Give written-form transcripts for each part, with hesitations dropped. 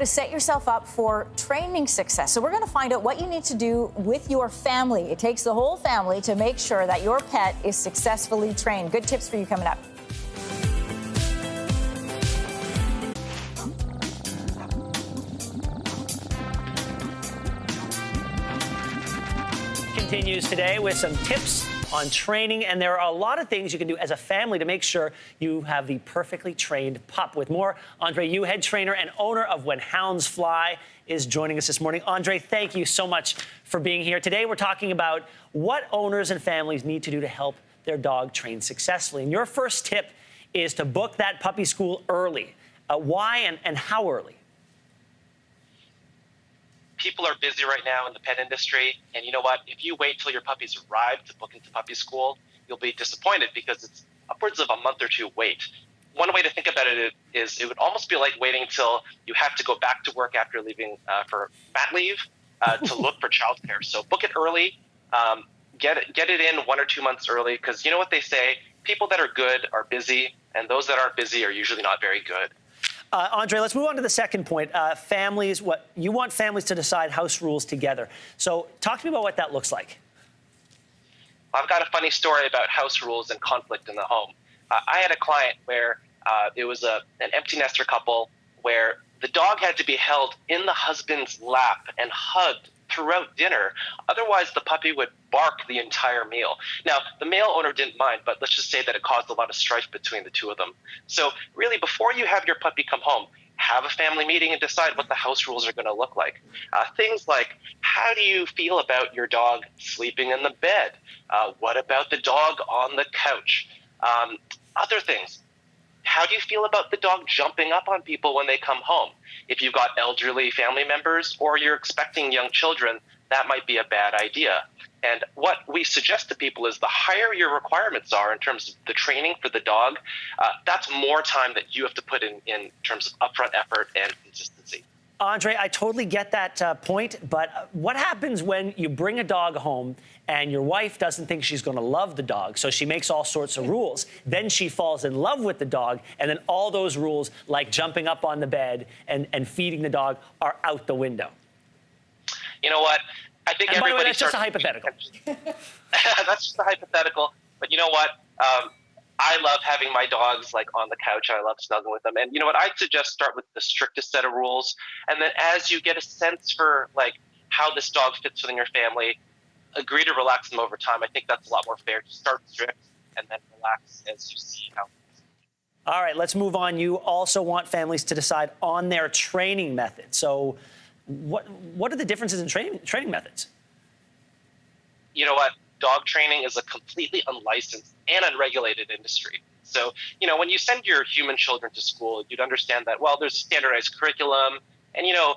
to set yourself up for training success. So we're going to find out what you need to do with your family. It takes the whole family to make sure that your pet is successfully trained. Good tips for you coming up. Continues today with some tips on training, and there are a lot of things you can do as a family to make sure you have the perfectly trained pup. With more, Andre Yu, head trainer and owner of When Hounds Fly, is joining us this morning. Andre, thank you so much for being here. Today we're talking about what owners and families need to do to help their dog train successfully. And your first tip is to book that puppy school early. Why and how early? People are busy right now in the pet industry, and you know what? If you wait till your puppies arrive to book into puppy school, you'll be disappointed because it's upwards of a month or two wait. One way to think about it is it would almost be like waiting till you have to go back to work after leaving for mat leave to look for childcare. So book it early, get it in 1 or 2 months early, because you know what they say, people that are good are busy, and those that aren't busy are usually not very good. Andre, let's move on to the second point. Families, what you want families to decide house rules together. So talk to me about what that looks like. I've got a funny story about house rules and conflict in the home. I had a client where it was an empty nester couple where the dog had to be held in the husband's lap and hugged throughout dinner. Otherwise, the puppy would bark the entire meal. Now, the male owner didn't mind, but let's just say that it caused a lot of strife between the two of them. So really, before you have your puppy come home, have a family meeting and decide what the house rules are going to look like. Things like, how do you feel about your dog sleeping in the bed? What about the dog on the couch? Other things. How do you feel about the dog jumping up on people when they come home? If you've got elderly family members or you're expecting young children, that might be a bad idea. And what we suggest to people is the higher your requirements are in terms of the training for the dog, that's more time that you have to put in terms of upfront effort and consistency. Andre, I totally get that point, but what happens when you bring a dog home and your wife doesn't think she's going to love the dog, so she makes all sorts of rules. Then she falls in love with the dog, and then all those rules, like jumping up on the bed and feeding the dog, are out the window. You know what? I think and by the way, that's just a starts hypothetical. That's just a hypothetical. But you know what? I love having my dogs like on the couch. I love snuggling with them. And you know what? I'd suggest start with the strictest set of rules. And then as you get a sense for like how this dog fits within your family, agree to relax them over time. I think that's a lot more fair. To start strict and then relax as you see how. All right, let's move on. You also want families to decide on their training method. So what are the differences in training methods? You know what? Dog training is a completely unlicensed and unregulated industry. So, you know, when you send your human children to school, you'd understand that, well, there's a standardized curriculum and, you know,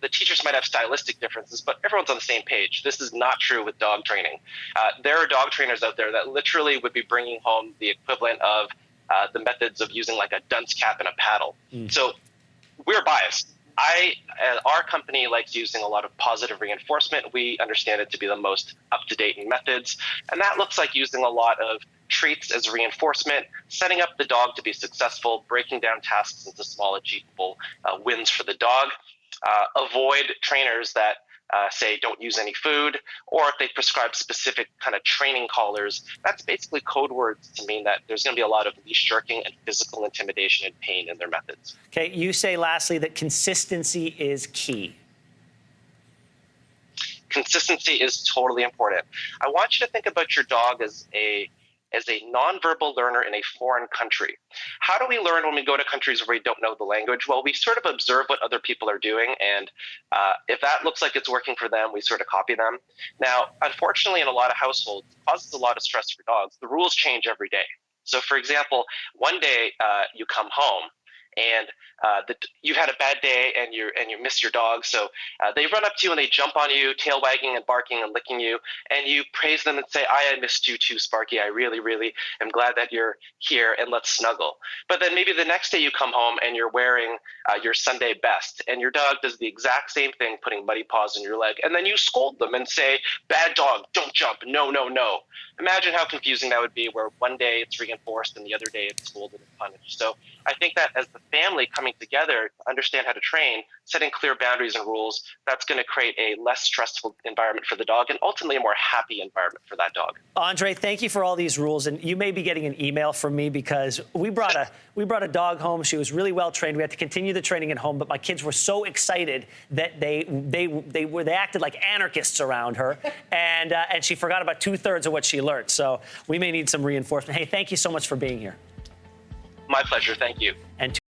the teachers might have stylistic differences, but everyone's on the same page. This is not true with dog training. There are dog trainers out there that literally would be bringing home the equivalent of the methods of using like a dunce cap and a paddle. So we're biased. Our company likes using a lot of positive reinforcement. We understand it to be the most up-to-date methods. And that looks like using a lot of treats as reinforcement, setting up the dog to be successful, breaking down tasks into small, achievable wins for the dog. Avoid trainers that say don't use any food, or if they prescribe specific kind of training collars, that's basically code words to mean that there's going to be a lot of leash jerking and physical intimidation and pain in their methods. Okay, you say lastly that consistency is key. Consistency is totally important. I want you to think about your dog as a nonverbal learner in a foreign country. How do we learn when we go to countries where we don't know the language? Well, we sort of observe what other people are doing, and if that looks like it's working for them, we sort of copy them. Now, unfortunately, in a lot of households, it causes a lot of stress for dogs. The rules change every day. So, for example, one day you come home, and you had a bad day and you miss your dog. So they run up to you and they jump on you, tail wagging and barking and licking you. And you praise them and say, I missed you too, Sparky. I really, really am glad that you're here and let's snuggle. But then maybe the next day you come home and you're wearing your Sunday best and your dog does the exact same thing, putting muddy paws in your leg. And then you scold them and say, bad dog, don't jump. No, no, no. imagine how confusing that would be, where one day it's reinforced and the other day it's scolded and punished. So I think that as the family coming together to understand how to train, setting clear boundaries and rules, that's going to create a less stressful environment for the dog and ultimately a more happy environment for that dog. Andre, thank you for all these rules. And you may be getting an email from me because we brought a dog home. She was really well trained. We had to continue the training at home, but my kids were so excited that they acted like anarchists around her, and she forgot about 2/3 of what she learned. So we may need some reinforcement. Hey, thank you so much for being here. My pleasure. Thank you. And